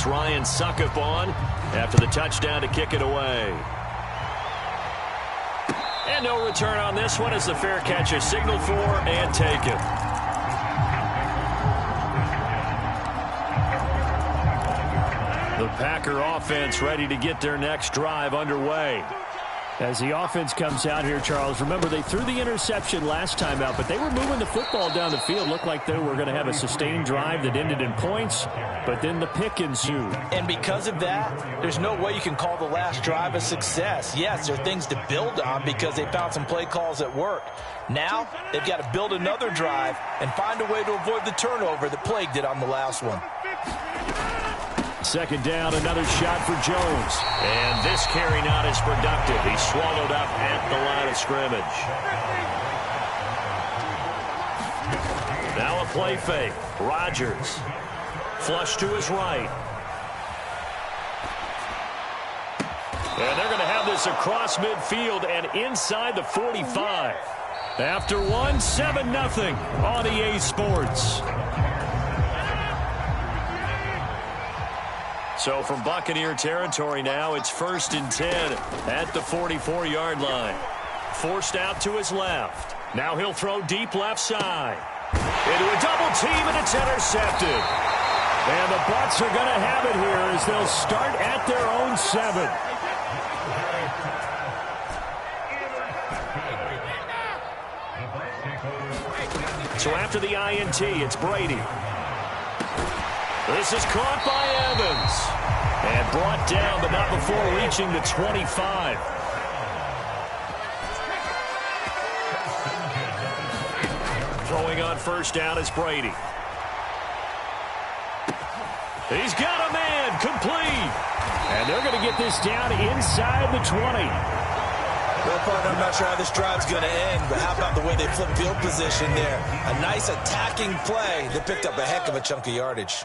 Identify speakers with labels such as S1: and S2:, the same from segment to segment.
S1: it's Ryan Succop on after the touchdown to kick it away. And no return on this one as the fair catch is signaled for and taken. The Packer offense ready to get their next drive underway.
S2: As the offense comes out here, Charles, remember they threw the interception last time out, but they were moving the football down the field. Looked like they were going to have a sustained drive that ended in points, but then the pick ensued.
S3: And because of that, there's no way you can call the last drive a success. Yes, there are things to build on because they found some play calls that work. Now, they've got to build another drive and find a way to avoid the turnover that plagued it on the last one.
S1: Second down, another shot for Jones. And this carry not as productive. He's swallowed up at the line of scrimmage. Now a play fake. Rodgers. Flush to his right. And they're going to have this across midfield and inside the 45. After one, 7-0 on EA Sports. So from Buccaneer territory now, it's 1st and 10 at the 44-yard line. Forced out to his left. Now he'll throw deep left side. Into a double team, and it's intercepted. And the Bucs are going to have it here as they'll start at their own 7. So after the INT, it's Brady. This is caught by Evans. And brought down, but not before reaching the 25. Throwing on first down is Brady. He's got a man, complete.
S2: And they're going to get this down inside the 20.
S3: Well, partner, I'm not sure how this drive's going to end, but how about the way they flip field position there? A nice attacking play that picked up a heck of a chunk of yardage.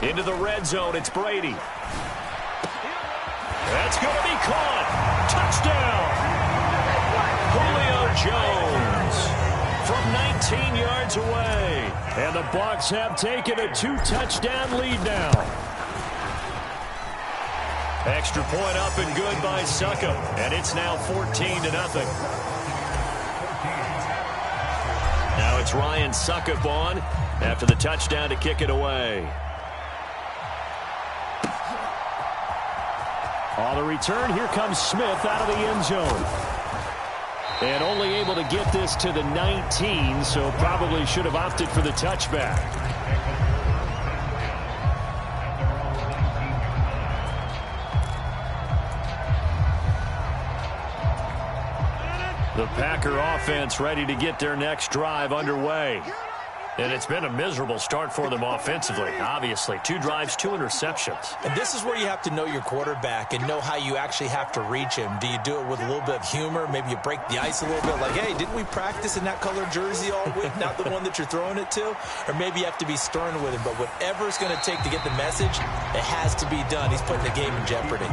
S1: Into the red zone, it's Brady. That's going to be caught. Touchdown. Julio Jones from 19 yards away. And the Bucs have taken a 2-touchdown lead now. Extra point up and good by Succop. And it's now 14-0. Now it's Ryan Succop on after the touchdown to kick it away.
S2: On the return, here comes Smith out of the end zone. And only able to get this to the 19, so probably should have opted for the touchback.
S1: The Packer offense ready to get their next drive underway. And it's been a miserable start for them offensively, obviously. 2 drives, 2 interceptions.
S3: And this is where you have to know your quarterback and know how you actually have to reach him. Do you do it with a little bit of humor? Maybe you break the ice a little bit, like, hey, didn't we practice in that color jersey all week, not the one that you're throwing it to? Or maybe you have to be stern with him. But whatever it's going to take to get the message, it has to be done. He's putting the game in jeopardy.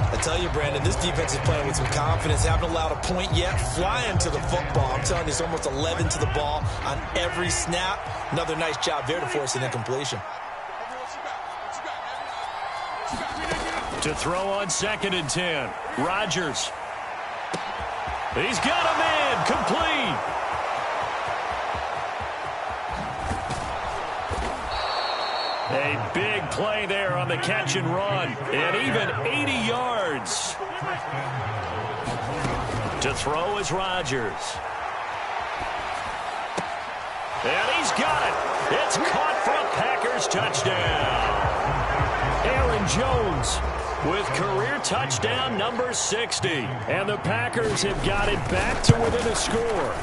S3: I tell you, Brandon, this defense is playing with some confidence. Haven't allowed a point yet. Flying to the football. I'm telling you, it's almost 11 to the ball on every snap. Another nice job there to force an incompletion.
S1: To throw on 2nd and 10. Rodgers. He's got a man, complete. A big play there on the catch and run. And even 80 yards. To throw is Rodgers. And he's got it. It's caught for a Packers touchdown. Aaron Jones with career touchdown number 60.
S2: And the Packers have got it back to within a score.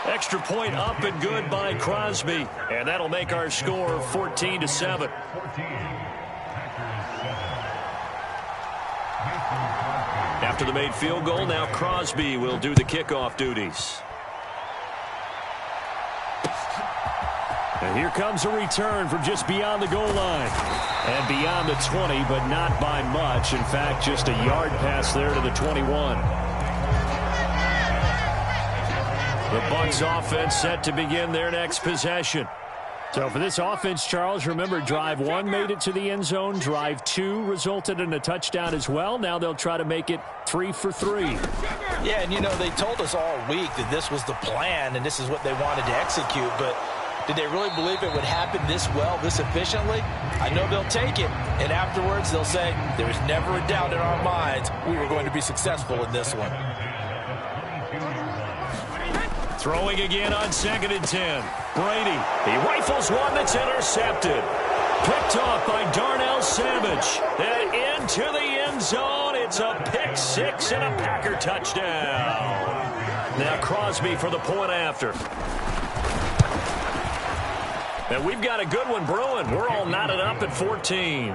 S1: Extra point up and good by Crosby. And that'll make our score 14-7. After the made field goal, now Crosby will do the kickoff duties.
S2: And here comes a return from just beyond the goal line. And beyond the 20, but not by much. In fact, just a yard pass there to the 21. The Bucs offense set to begin their next possession. So for this offense, Charles, remember, drive 1 made it to the end zone. Drive 2 resulted in a touchdown as well. Now they'll try to make it 3 for 3.
S3: Yeah, and, you know, they told us all week that this was the plan and this is what they wanted to execute. But did they really believe it would happen this well, this efficiently? I know they'll take it. And afterwards, they'll say, there was never a doubt in our minds we were going to be successful in this one.
S1: Throwing again on 2nd and 10. Brady, he rifles one that's intercepted. Picked off by Darnell Savage. And into the end zone. It's a pick 6 and a Packer touchdown. Now Crosby for the point after. And we've got a good one brewing. We're all knotted up at 14.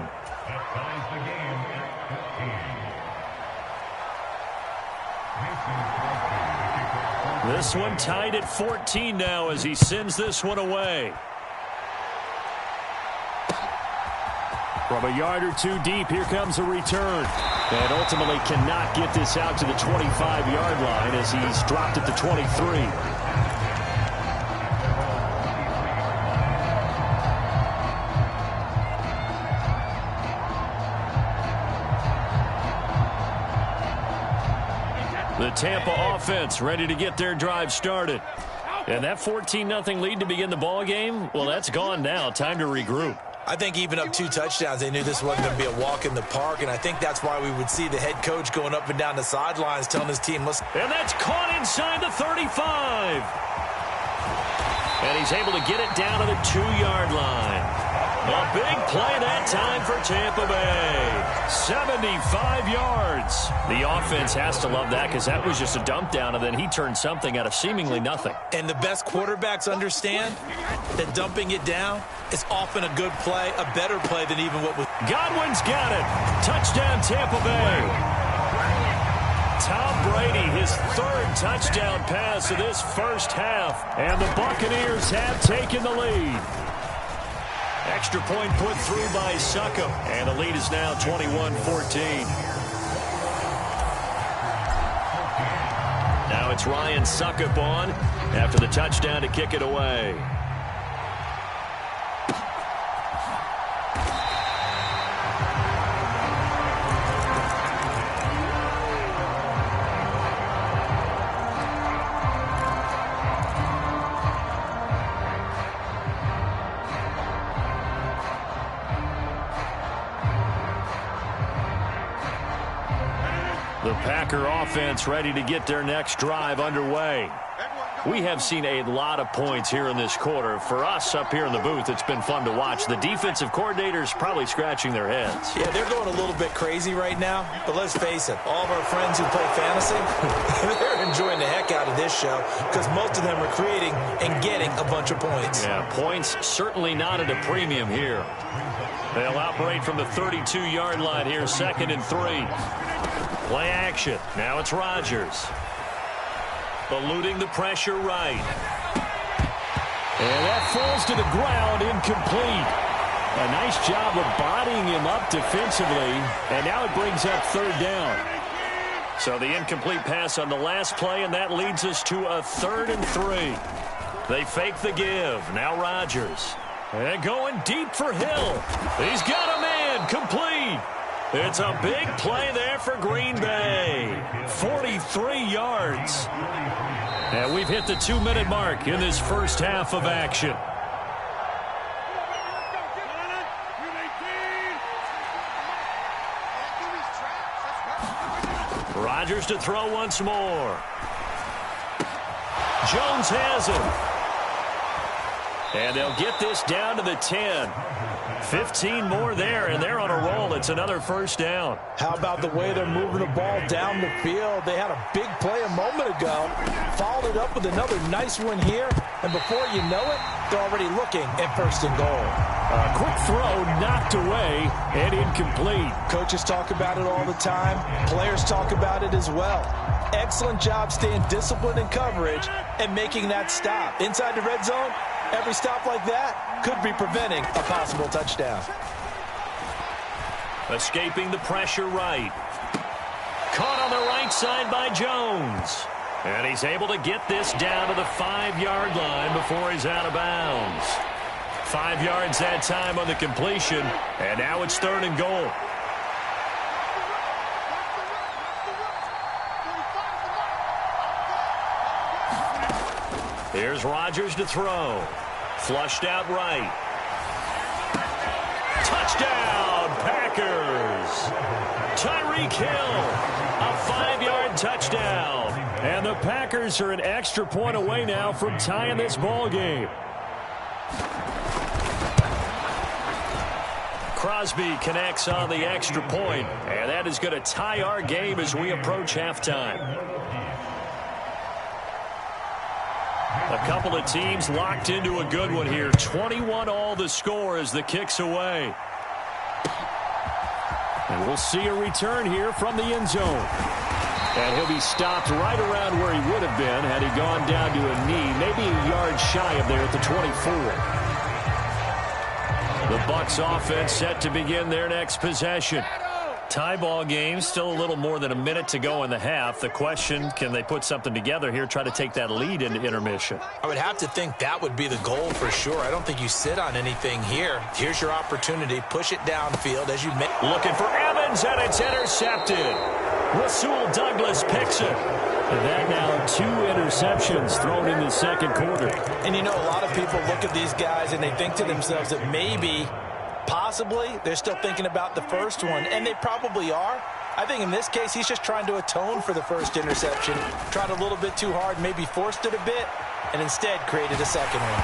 S1: This one tied at 14 now as he sends this one away.
S2: From a yard or 2 deep, here comes a return. And ultimately cannot get this out to the 25-yard line as he's dropped at the 23.
S1: The Tampa offense ready to get their drive started. And that 14-0 lead to begin the ball game, well, that's gone now. Time to regroup.
S3: I think even up 2 touchdowns, they knew this wasn't going to be a walk in the park, and I think that's why we would see the head coach going up and down the sidelines telling his team, listen.
S1: And that's caught inside the 35. And he's able to get it down to the 2-yard line. A big play that time for Tampa Bay. 75 yards. The offense has to love that because that was just a dump down, and then he turned something out of seemingly nothing.
S3: And the best quarterbacks understand that dumping it down is often a good play, a better play than even what was.
S1: Godwin's got it. Touchdown, Tampa Bay. Tom Brady, his 3rd touchdown pass of this first half. And the Buccaneers have taken the lead. Extra point put through by Succop. And the lead is now 21-14. Now it's Ryan Succop on after the touchdown to kick it away. The Packer offense ready to get their next drive underway. We have seen a lot of points here in this quarter. For us up here in the booth, it's been fun to watch. The defensive coordinators probably scratching their heads.
S3: Yeah, they're going a little bit crazy right now. But let's face it, all of our friends who play fantasy, they're enjoying the heck out of this show because most of them are creating and getting a bunch of points.
S1: Yeah, points certainly not at a premium here. They'll operate from the 32-yard line here, 2nd and 3. Play action. Now it's Rodgers. Eluding the pressure right.
S2: And that falls to the ground, incomplete. A nice job of bodying him up defensively. And now it brings up 3rd down.
S1: So the incomplete pass on the last play, and that leads us to a 3rd and 3. They fake the give. Now Rodgers. And going deep for Hill. He's got a man. Complete. It's a big play there for Green Bay. 43 yards. And we've hit the 2-minute mark in this first half of action. Rodgers to throw once more. Jones has it. And they'll get this down to the 10. 15 more there, and they're on a roll. It's another first down.
S3: How about the way they're moving the ball down the field? They had a big play a moment ago, followed it up with another nice one here, and before you know it, they're already looking at 1st and goal.
S2: A quick throw knocked away and incomplete.
S3: Coaches talk about it all the time. Players talk about it as well. Excellent job staying disciplined in coverage and making that stop. Inside the red zone, Every stop like that could be preventing a possible touchdown.
S1: Escaping the pressure right. Caught on the right side by Jones. And he's able to get this down to the 5-yard line before he's out of bounds. 5 yards that time on the completion, and now it's 3rd and goal. Here's Rodgers to throw. Flushed out right. Touchdown, Packers! Tyreek Hill, a 5-yard touchdown. And the Packers are an extra point away now from tying this ball game. Crosby connects on the extra point, and that is going to tie our game as we approach halftime. A couple of teams locked into a good one here. 21-all the score as the kick's away. And we'll see a return here from the end zone. And he'll be stopped right around where he would have been had he gone down to a knee, maybe a yard shy of there at the 24. The Bucs offense set to begin their next possession. Tie ball game, still a little more than a minute to go in the half. The question, can they put something together here, try to take that lead into intermission?
S3: I would have to think that would be the goal for sure. I don't think you sit on anything here. Here's your opportunity. Push it downfield as you make.
S1: Looking for Evans, and it's intercepted. Rasul Douglas picks it.
S2: And that now 2 interceptions thrown in the second quarter.
S3: And you know, a lot of people look at these guys and they think to themselves that maybe, possibly, they're still thinking about the first one, and they probably are. I think in this case, he's just trying to atone for the first interception. Tried a little bit too hard, maybe forced it a bit, and instead created a second one.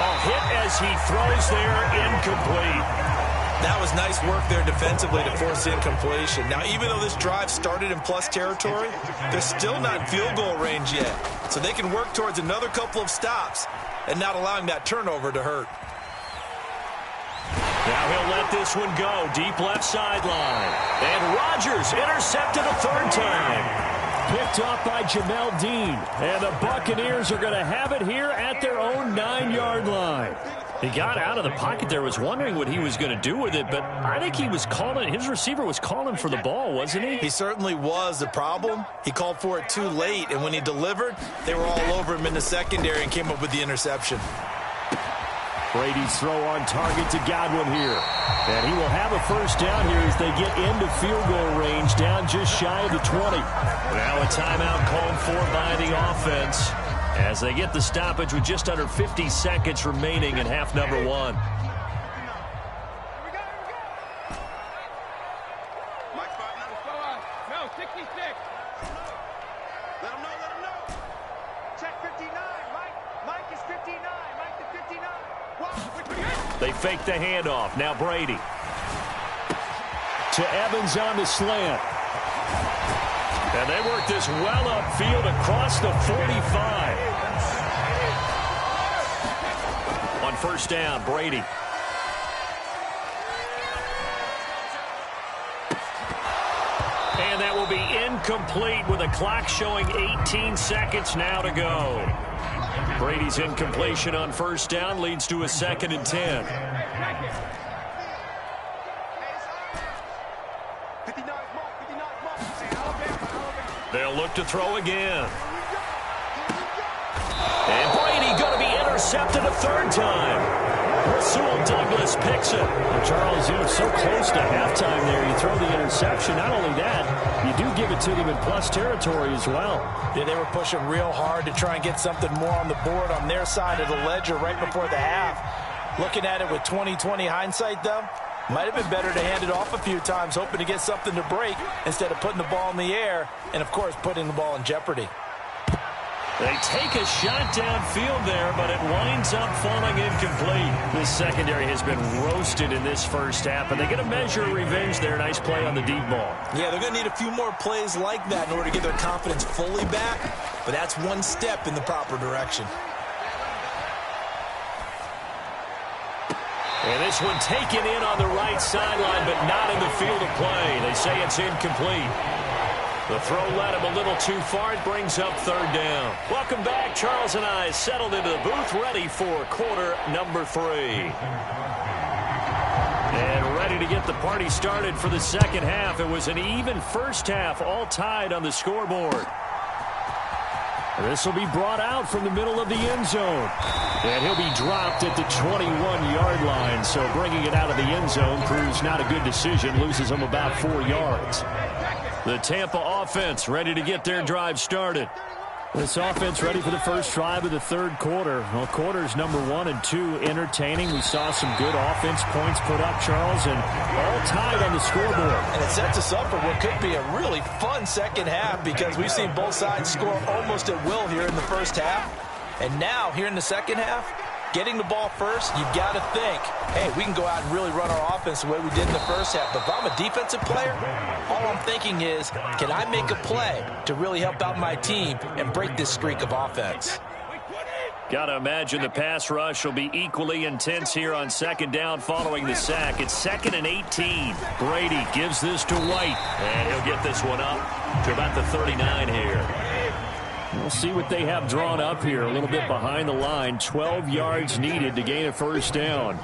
S1: A hit as he throws there, incomplete.
S3: That was nice work there defensively to force incompletion. Now, even though this drive started in plus territory, they're still not in field goal range yet. So they can work towards another couple of stops and not allowing that turnover to hurt.
S1: Now he'll let this one go. Deep left sideline. And Rodgers intercepted a 3rd time.
S2: Picked off by Jamel Dean. And the Buccaneers are going to have it here at their own 9-yard line. He got out of the pocket there, was wondering what he was going to do with it, but I think he was calling, his receiver was calling for the ball, wasn't he?
S3: He certainly was. The problem, he called for it too late, and when he delivered, they were all over him in the secondary and came up with the interception.
S2: Brady's throw on target to Godwin here. And he will have a first down here as they get into field goal range, down just shy of the 20.
S1: Now a timeout called for by the offense as they get the stoppage with just under 50 seconds remaining in half number 1.
S4: No, 66. Let him know. Check 59. Mike is 59. Mike the 59.
S1: They fake the handoff. Now Brady.
S2: To Evans on the slant.
S1: And they work this well upfield across the 45. On first down, Brady. And that will be incomplete with a clock showing 18 seconds now to go. Brady's incompletion on first down leads to a 2nd and 10. They'll look to throw again. And Brady going to be intercepted a 3rd time. Rasul Douglas picks it.
S2: Well, Charles, you know, so close to halftime there. You throw the interception. Not only that, you do give it to them in plus territory as well.
S3: Yeah, they were pushing real hard to try and get something more on the board on their side of the ledger right before the half. Looking at it with 20/20 hindsight, though, might have been better to hand it off a few times, hoping to get something to break instead of putting the ball in the air and, of course, putting the ball in jeopardy.
S1: They take a shot downfield there, but it winds up falling incomplete. This secondary has been roasted in this first half, and they get a measure of revenge there. Nice play on the deep ball.
S3: Yeah, they're going to need a few more plays like that in order to get their confidence fully back, but that's one step in the proper direction.
S1: And this one taken in on the right sideline, but not in the field of play. They say it's incomplete. The throw led him a little too far. It brings up third down. Welcome back. Charles and I settled into the booth, ready for quarter number 3. And ready to get the party started for the second half. It was an even first half, all tied on the scoreboard. This will be brought out from the middle of the end zone. And he'll be dropped at the 21-yard line. So bringing it out of the end zone proves not a good decision. Loses him about 4 yards. The Tampa offense ready to get their drive started. This offense ready for the first drive of the third quarter. Well, quarters number 1 and 2 entertaining. We saw some good offense points put up, Charles, and all tied on the scoreboard.
S3: And it sets us up for what could be a really fun second half because we've seen both sides score almost at will here in the first half. And now, here in the second half, getting the ball first, you've got to think, hey, we can go out and really run our offense the way we did in the first half. But if I'm a defensive player, all I'm thinking is, can I make a play to really help out my team and break this streak of offense?
S1: Got to imagine the pass rush will be equally intense here on second down following the sack. It's 2nd and 18. Brady gives this to White, and he'll get this one up to about the 39 here.
S2: We'll see what they have drawn up here. A little bit behind the line. 12 yards needed to gain a first down.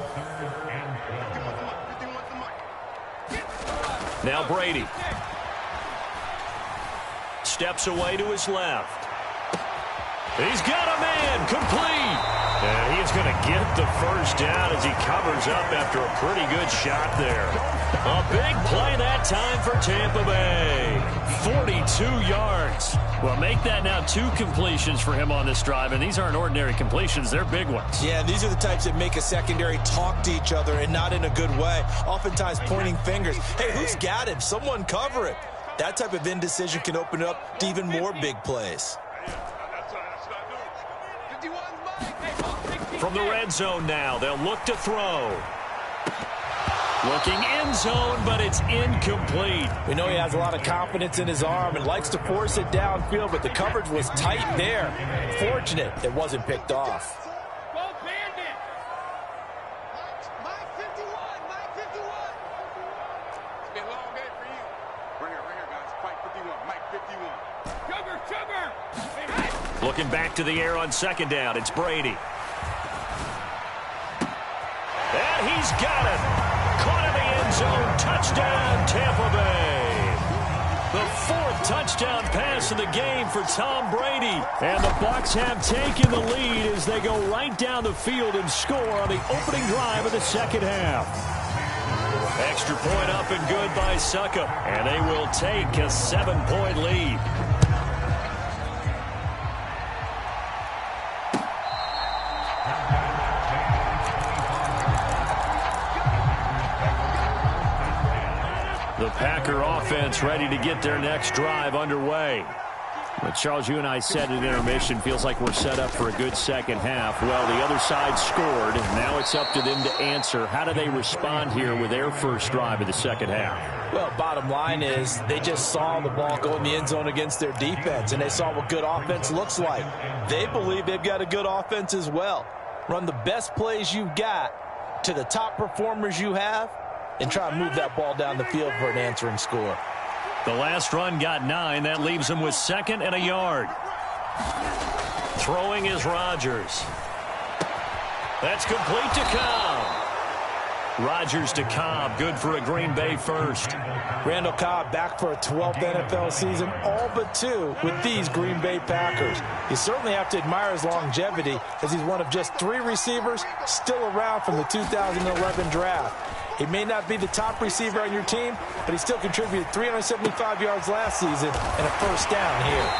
S1: Now Brady. Steps away to his left. He's got a man. Complete. And he is going to get the first down as he covers up after a pretty good shot there. A big play that time for Tampa Bay. 42 yards. Well, make that now 2 completions for him on this drive, and these aren't ordinary completions. They're big ones.
S3: Yeah, and these are the types that make a secondary talk to each other and not in a good way. Oftentimes pointing fingers. Hey, who's got him? Someone cover it. That type of indecision can open it up to even more big plays.
S1: From the red zone now, they'll look to throw. Looking end zone, but it's incomplete.
S3: We know he has a lot of confidence in his arm and likes to force it downfield, but the coverage was tight there. Fortunate it wasn't picked off.
S4: Go Bandit! Mike 51, Mike 51. It's been a long day for you. Right here, guys. Fight 51, Mike 51. Sugar!
S1: Looking back to the air on second down, it's Brady. And he's got it. Caught in the end zone. Touchdown, Tampa Bay. The 4th touchdown pass of the game for Tom Brady.
S2: And the Bucs have taken the lead as they go right down the field and score on the opening drive of the second half.
S1: Extra point up and good by Succop. And they will take a 7-point lead. The Packer offense ready to get their next drive underway.
S2: But Charles, you and I said at intermission, feels like we're set up for a good second half. Well, the other side scored. Now it's up to them to answer. How do they respond here with their first drive of the second half?
S3: Well, bottom line is they just saw the ball go in the end zone against their defense, and they saw what good offense looks like. They believe they've got a good offense as well. Run the best plays you've got to the top performers you have, and try to move that ball down the field for an answering score.
S1: The last run got 9. That leaves him with 2nd and a yard. Throwing is Rodgers. That's complete to Cobb. Rodgers to Cobb. Good for a Green Bay first.
S3: Randall Cobb back for a 12th NFL season, all but 2 with these Green Bay Packers. You certainly have to admire his longevity as he's one of just 3 receivers still around from the 2011 draft. He may not be the top receiver on your team, but he still contributed 375 yards last season and a first down here.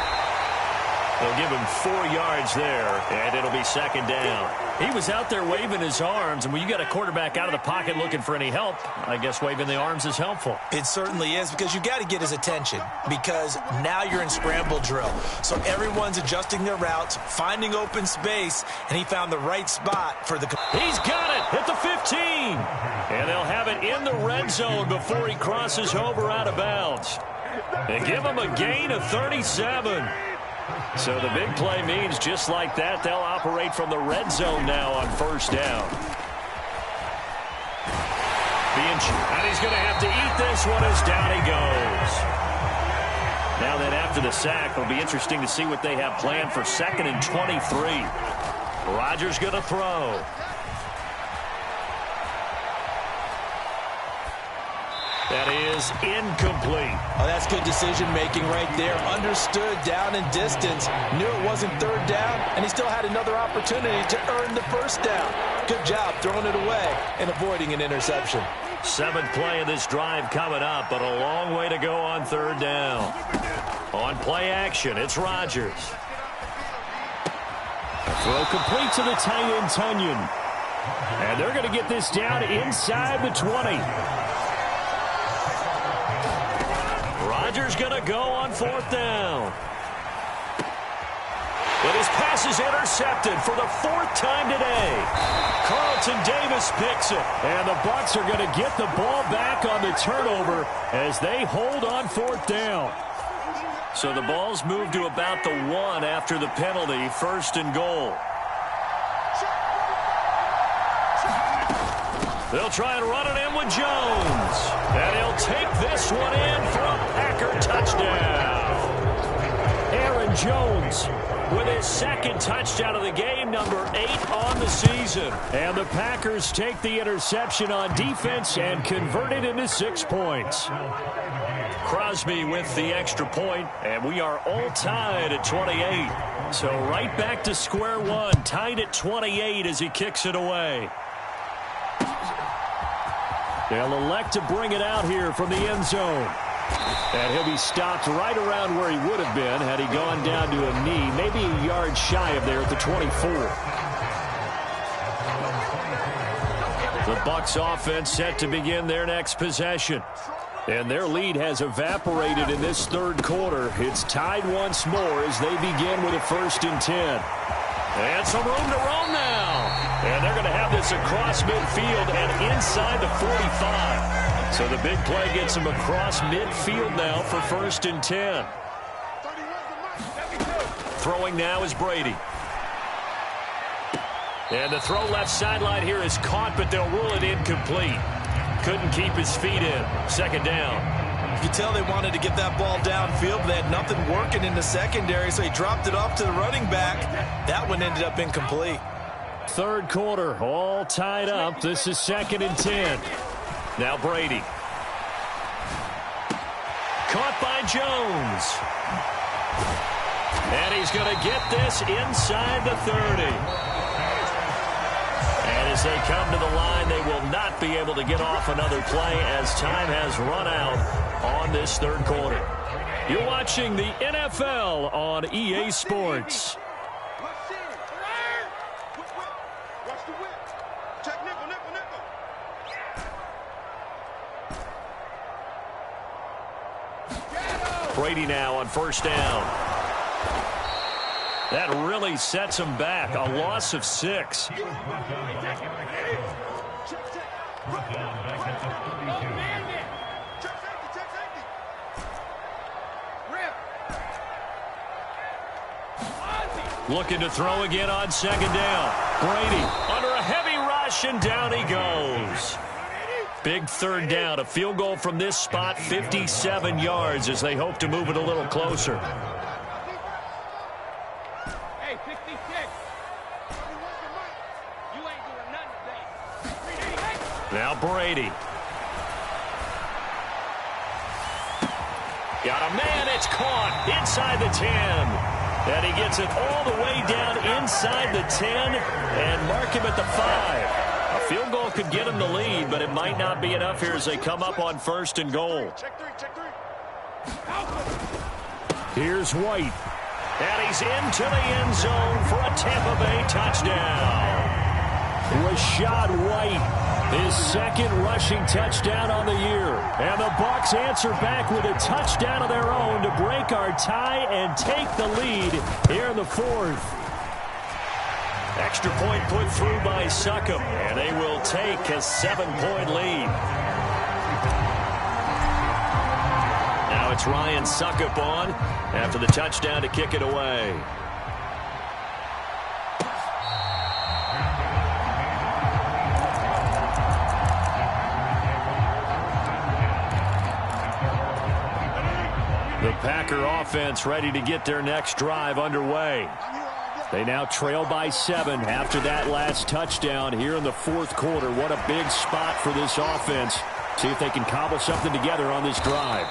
S1: They'll give him 4 yards there, and it'll be 2nd down. He was out there waving his arms, and when you got a quarterback out of the pocket looking for any help, I guess waving the arms is helpful.
S3: It certainly is, because you got to get his attention, because now you're in scramble drill. So everyone's adjusting their routes, finding open space, and he found the right spot for the...
S1: He's got it at the 15. And they'll have it in the red zone before he crosses over out of bounds. They give him a gain of 37. So the big play means just like that, they'll operate from the red zone now on first down. And he's going to have to eat this one as down he goes.
S2: Now then, after the sack, it'll be interesting to see what they have planned for 2nd and 23. Rodgers going to throw. That is incomplete.
S3: Oh, that's good decision-making right there. Understood down and distance. Knew it wasn't 3rd down, and he still had another opportunity to earn the 1st down. Good job throwing it away and avoiding an interception.
S1: 7th play of this drive coming up, but a long way to go on 3rd down. On play action, it's Rodgers.
S2: A throw complete to the tight end, Tunyon. And they're going to get this down inside the 20.
S1: Rodgers going to go on 4th down. But his pass is intercepted for the 4th time today. Carlton Davis picks it.
S2: And the Bucs are going to get the ball back on the turnover as they hold on 4th down.
S1: So the ball's moved to about the 1 after the penalty, 1st and goal. They'll try and run it in with Jones. And he'll take this one in for a Packer touchdown.
S2: Aaron Jones
S1: with his 2nd touchdown of the game, number 8 on the season.
S2: And the Packers take the interception on defense and convert it into 6 points.
S1: Crosby with the extra point, and we are all tied at 28. So right back to square one, tied at 28 as he kicks it away.
S2: They'll elect to bring it out here from the end zone. And he'll be stopped right around where he would have been had he gone down to a knee, maybe a yard shy of there at the 24.
S1: The Bucs offense set to begin their next possession.
S2: And their lead has evaporated in this 3rd quarter. It's tied once more as they begin with a 1st and 10.
S1: And some room to roam now. And they're going to have this across midfield and inside the 45. So the big play gets them across midfield now for 1st and 10. Throwing now is Brady. And the throw left sideline here is caught, but they'll rule it incomplete. Couldn't keep his feet in. 2nd down.
S3: You can tell they wanted to get that ball downfield, but they had nothing working in the secondary, so he dropped it off to the running back. That one ended up incomplete.
S2: 3rd quarter, all tied up. This is 2nd and 10.
S1: Now Brady. Caught by Jones. And he's going to get this inside the 30. And as they come to the line, they will not be able to get off another play as time has run out on this 3rd quarter. You're watching the NFL on EA Sports. Brady now on 1st down. That really sets him back. A loss of 6. Looking to throw again on 2nd down. Brady under a heavy rush, and down he goes. Big 3rd down. A field goal from this spot, 57 yards as they hope to move it a little closer.
S4: Hey, 66. You ain't doing nothing today.
S1: Now Brady. Got a man, it's caught inside the 10. And he gets it all the way down inside the 10 and mark him at the 5. A field goal could get him the lead, but it might not be enough here as they come up on 1st and goal.
S2: Here's White.
S1: And he's into the end zone for a Tampa Bay touchdown.
S2: Rachaad White, his 2nd rushing touchdown on the year. And the Bucs answer back with a touchdown of their own to break our tie and take the lead here in the 4th.
S1: Extra point put through by Succop, and they will take a 7-point lead. Now it's Ryan Succop on after the touchdown to kick it away. The Packer offense ready to get their next drive underway.
S2: They now trail by 7 after that last touchdown here in the fourth quarter. What a big spot for this offense. See if they can cobble something together on this drive.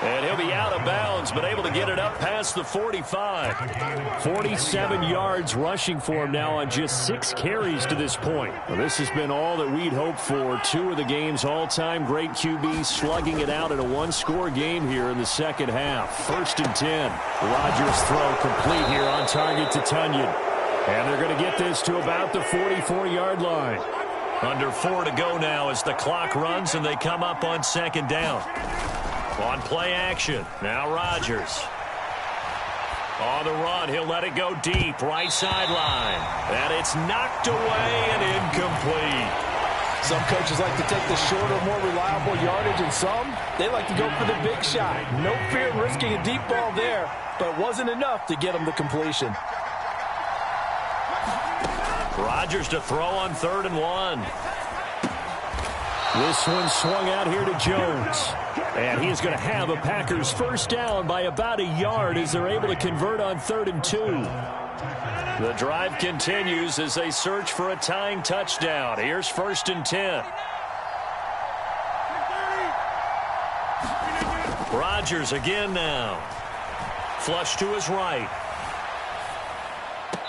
S1: And he'll be out of bounds, but able to get it up past the 45.
S2: 47 yards rushing for him now on just 6 carries to this point. Well, this has been all that we'd hoped for. 2 of the game's all-time great QBs slugging it out in a one-score game here in the second half. 1st and 10. Rodgers' throw complete here on target to Tunyon. And they're going to get this to about the 44-yard line.
S1: Under 4 to go now as the clock runs and they come up on 2nd down. On play action, now Rodgers. On the run, he'll let it go deep, right sideline. And it's knocked away and incomplete.
S3: Some coaches like to take the shorter, more reliable yardage, and some, they like to go for the big shot. No fear in risking a deep ball there, but it wasn't enough to get him the completion.
S1: Rodgers to throw on 3rd and 1.
S2: This one swung out here to Jones. And he's going to have a Packers first down by about a yard as they're able to convert on 3rd and 2.
S1: The drive continues as they search for a tying touchdown. Here's 1st and 10. Rodgers again now. Flush to his right.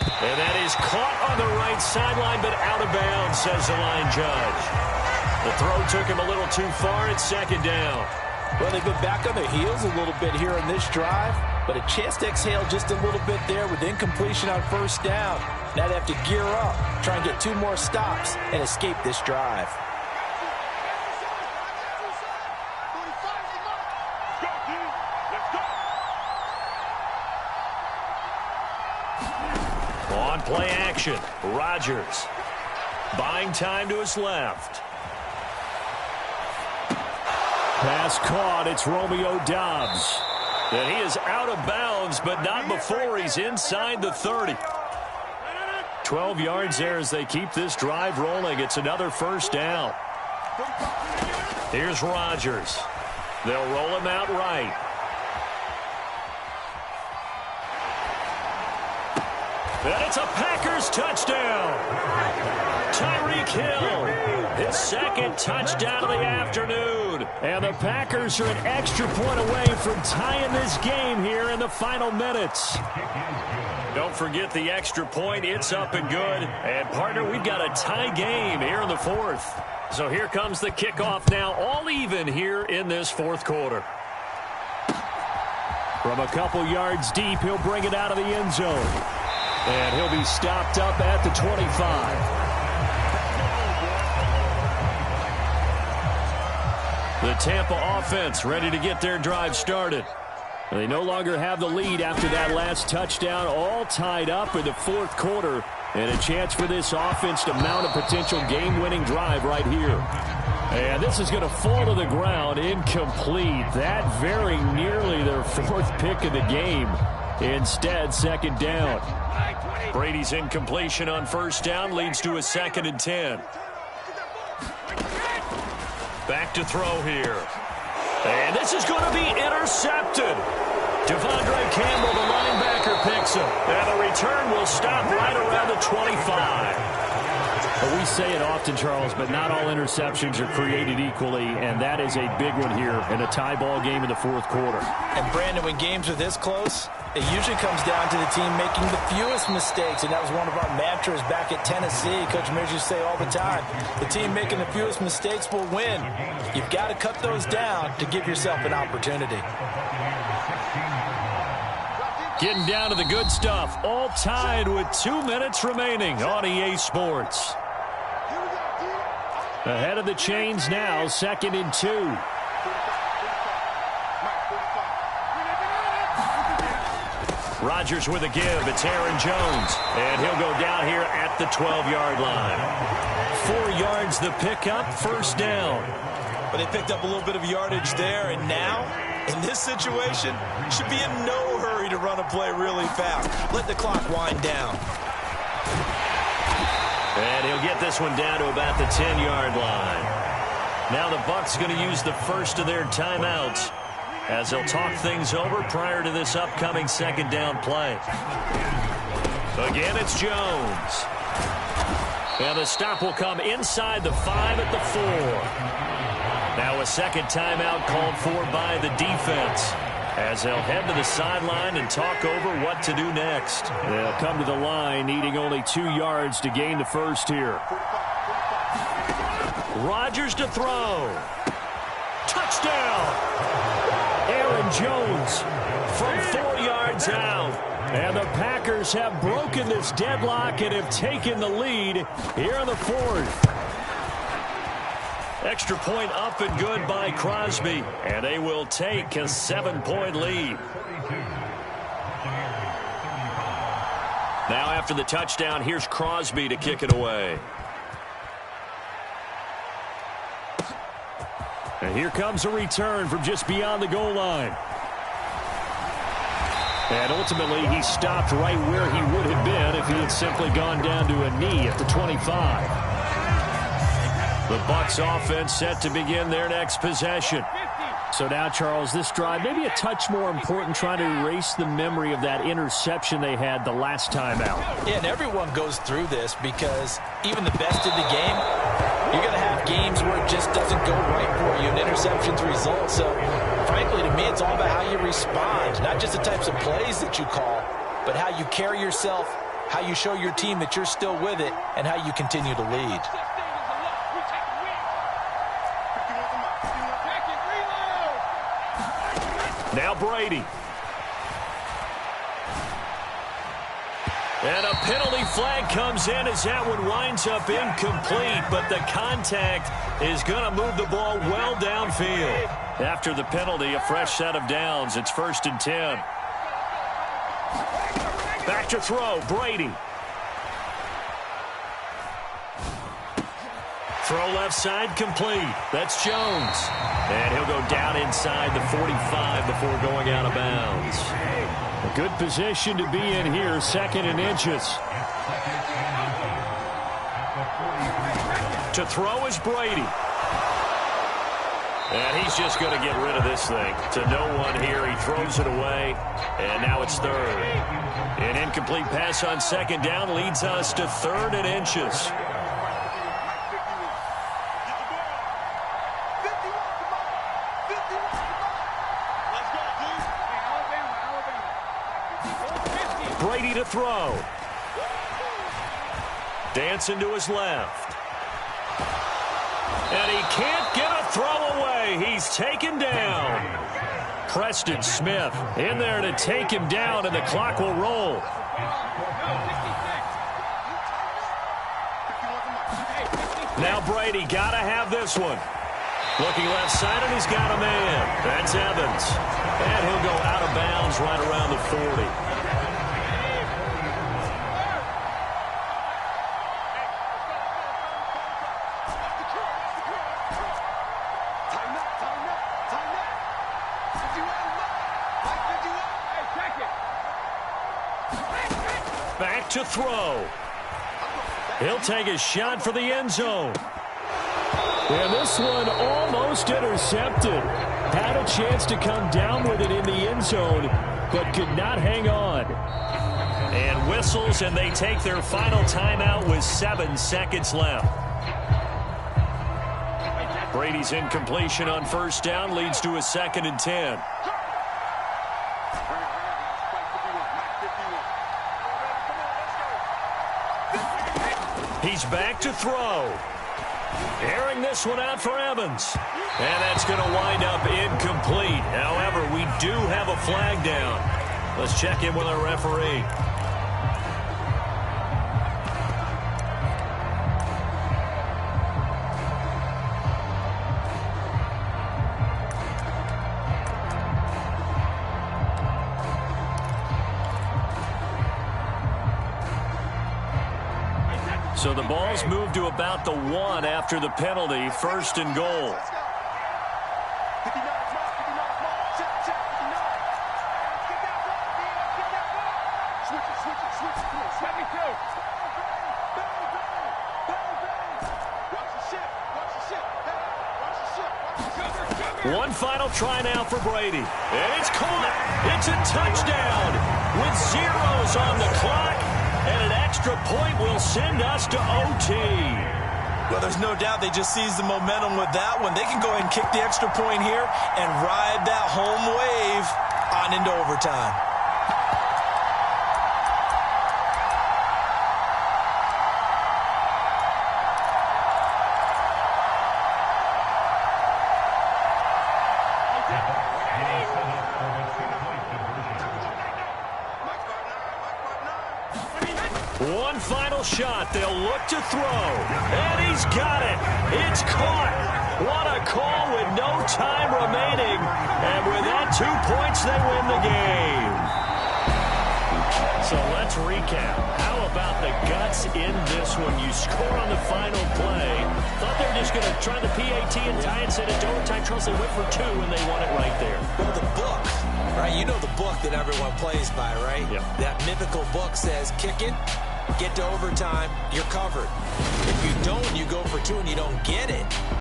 S1: And that is caught on the right sideline, but out of bounds, says the line judge. The throw took him a little too far at 2nd down.
S3: Well, they've been back on their heels a little bit here in this drive, but a chance to exhale just a little bit there with incompletion on 1st down. Now they have to gear up, try and get 2 more stops, and escape this drive.
S1: On play action, Rodgers. Buying time to his left.
S2: Pass caught. It's Romeo Doubs.
S1: And he is out of bounds, but not before he's inside the 30. 12 yards there as they keep this drive rolling. It's another first down. Here's Rodgers. They'll roll him out right. And it's a Packers touchdown. Tyreek Hill, his 2nd touchdown of the afternoon.
S2: And the Packers are an extra point away from tying this game here in the final minutes.
S1: Don't forget the extra point. It's up and good. And, partner, we've got a tie game here in the 4th. So here comes the kickoff now, all even here in this 4th quarter.
S2: From a couple yards deep, he'll bring it out of the end zone. And he'll be stopped up at the 25.
S1: The Tampa offense ready to get their drive started.
S2: They no longer have the lead after that last touchdown, all tied up in the 4th quarter. And a chance for this offense to mount a potential game-winning drive right here. And this is going to fall to the ground, incomplete. That very nearly their 4th pick of the game. Instead, 2nd down.
S1: Brady's incompletion on 1st down leads to a 2nd and 10. Back to throw here. And this is going to be intercepted. Devondre Campbell, the linebacker, picks him. And the return will stop right around the 25.
S2: Well, we say it often, Charles, but not all interceptions are created equally, and that is a big one here in a tie ball game in the 4th quarter.
S3: And, Brandon, when games are this close, it usually comes down to the team making the fewest mistakes, and that was one of our mantras back at Tennessee. Coach Mears used to say all the time, the team making the fewest mistakes will win. You've got to cut those down to give yourself an opportunity.
S1: Getting down to the good stuff, all tied with 2 minutes remaining on EA Sports.
S2: Ahead of the chains now, 2nd and 2.
S1: Rodgers with a give. It's Aaron Jones. And he'll go down here at the 12-yard line. 4 yards the pickup, 1st down.
S3: But they picked up a little bit of yardage there, and now, in this situation, should be in no hurry to run a play really fast. Let the clock wind down.
S1: And he'll get this one down to about the 10-yard line. Now the Bucs going to use the first of their timeouts. as they'll talk things over prior to this upcoming second down play. Again, it's Jones. And the stop will come inside the 5 at the 4. Now a second timeout called for by the defense, as they'll head to the sideline and talk over what to do next.
S2: They'll come to the line needing only 2 yards to gain the first here.
S1: Rodgers to throw. Touchdown!
S2: Aaron Jones
S1: From 4 yards out.
S2: And the Packers have broken this deadlock and have taken the lead here in the 4th.
S1: Extra point up and good by Crosby, and they will take a 7-point lead. Now after the touchdown, here's Crosby to kick it away.
S2: And here comes a return from just beyond the goal line. And ultimately, he stopped right where he would have been if he had simply gone down to a knee at the 25.
S1: The Bucs offense set to begin their next possession.
S2: So now, Charles, this drive maybe a touch more important, trying to erase the memory of that interception they had the last time out.
S3: Yeah, and everyone goes through this because even the best in the game, you're going to have games where it just doesn't go right for you, and interceptions result. So, frankly, to me, it's all about how you respond, not just the types of plays that you call, but how you carry yourself, how you show your team that you're still with it, and how you continue to lead.
S1: Now Brady. And a penalty flag comes in as that one winds up incomplete, but the contact is going to move the ball well downfield. After the penalty, a fresh set of downs. It's 1st and 10. Back to throw, Brady. Throw left side complete. That's Jones. And he'll go down inside the 45 before going out of bounds.
S2: A good position to be in here, 2nd and inches.
S1: To throw is Brady. And he's just going to get rid of this thing. To no one here. He throws it away. And now it's 3rd. An incomplete pass on 2nd down leads us to 3rd and inches. Brady to throw. Dancing to his left. And he can't get a throw away. He's taken down. Preston Smith in there to take him down, and the clock will roll. Now Brady got to have this one. Looking left side, and he's got a man. That's Evans. And he'll go out of bounds right around the 40. Back to throw. He'll take a shot for the end zone.
S2: And this one almost intercepted. Had a chance to come down with it in the end zone, but could not hang on.
S1: And whistles, and they take their final timeout with 7 seconds left. Brady's incompletion on 1st down leads to a 2nd and 10. He's back to throw. Airing this one out for Evans. And that's going to wind up incomplete. However, we do have a flag down. Let's check in with our referee. So the ball's moved to about the 1 after the penalty. 1st and goal. One final try now for Brady. And it's caught. It's a touchdown with zeros on the clock. And an extra point will send us to OT.
S3: Well, there's no doubt they just seized the momentum with that one. They can go ahead and kick the extra point here and ride that home wave on into overtime.
S1: One final shot. They'll look to throw. And he's got it. It's caught. What a call with no time remaining. And with that 2 points, they win the game. So let's recap. How about the guts in this one? You score on the final play. Thought they were just going to try the PAT and tie it, send it to overtime. Charles, they went for 2, and they won it right there.
S3: Well, the book, right? You know the book that everyone plays by, right?
S1: Yep.
S3: That mythical book says, kick it, get to overtime, you're covered. If you don't, you go for 2 and you don't get it.